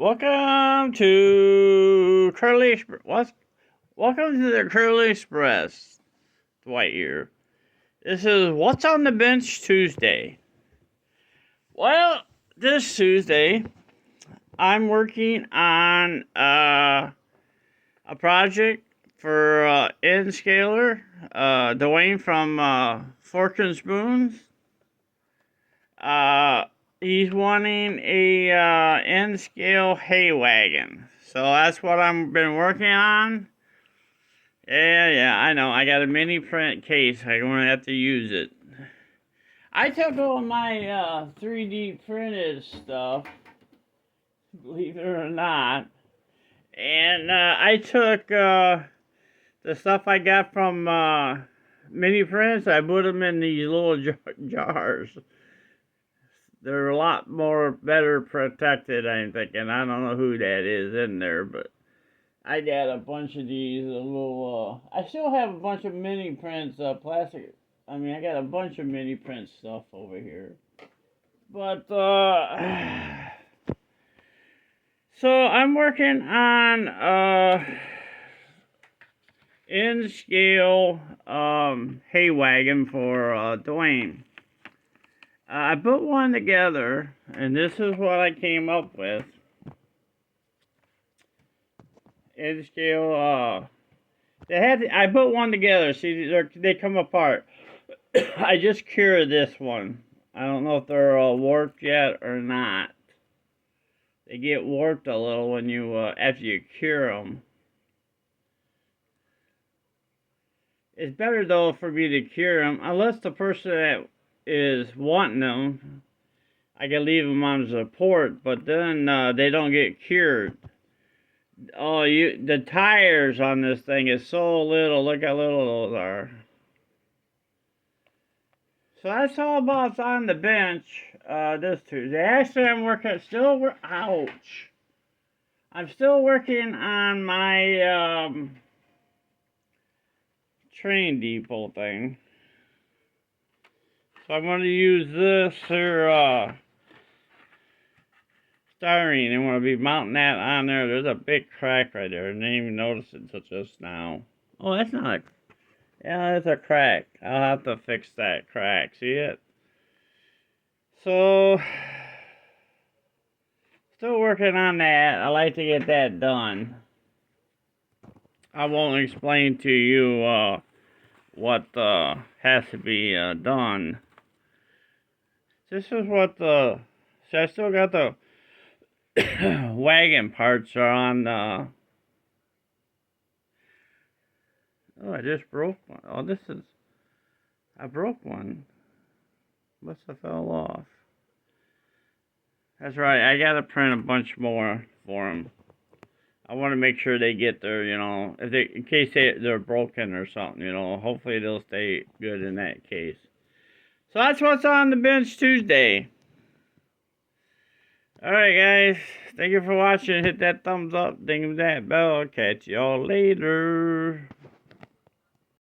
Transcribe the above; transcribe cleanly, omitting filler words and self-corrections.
Welcome to Curly Express. Welcome to the Curly Express. Dwight here. This is What's on the Bench Tuesday. Well, this Tuesday, I'm working on a project for N-Scaler, Dwayne from Fork and Spoons. He's wanting a N-scale hay wagon. So that's what I've been working on. Yeah, I know. I got a mini print case. I'm going to have to use it. I took all my 3D printed stuff, believe it or not, and I took the stuff I got from mini prints. I put them in these little jars. They're a lot more better protected, I'm thinking. I don't know who that is in there, but I got a bunch of these little, I still have a bunch of mini prints, plastic. I got a bunch of mini print stuff over here. But, so I'm working on, N-scale, hay wagon for, Dwayne. I put one together, and this is what I came up with. N-scale, I put one together. See, they come apart. I just cured this one. I don't know if they're warped yet or not. They get warped a little when you, after you cure them. It's better, though, for me to cure them, unless the person that is wanting them, I can leave them on support, but then they don't get cured. Oh, the tires on this thing is so little. Look how little those are. So that's all about on the bench this Tuesday. Actually, ouch. I'm still working on my train depot thing. So I'm going to use this here styrene. I'm going to be mounting that on there. There's a big crack right there. I didn't even notice it until just now. Oh, that's not a... Yeah, that's a crack. I'll have to fix that crack. See it? So, still working on that. I like to get that done. I won't explain to you what has to be done. This is what the... See, I still got the wagon parts are on the... Oh, I just broke one. Oh, I broke one. Must have fell off. That's right. I gotta print a bunch more for them. I want to make sure they get their, in case they're broken or something, hopefully they'll stay good in that case. So that's what's on the bench Tuesday. Alright, guys. Thank you for watching. Hit that thumbs up. Ding that bell. Catch y'all later.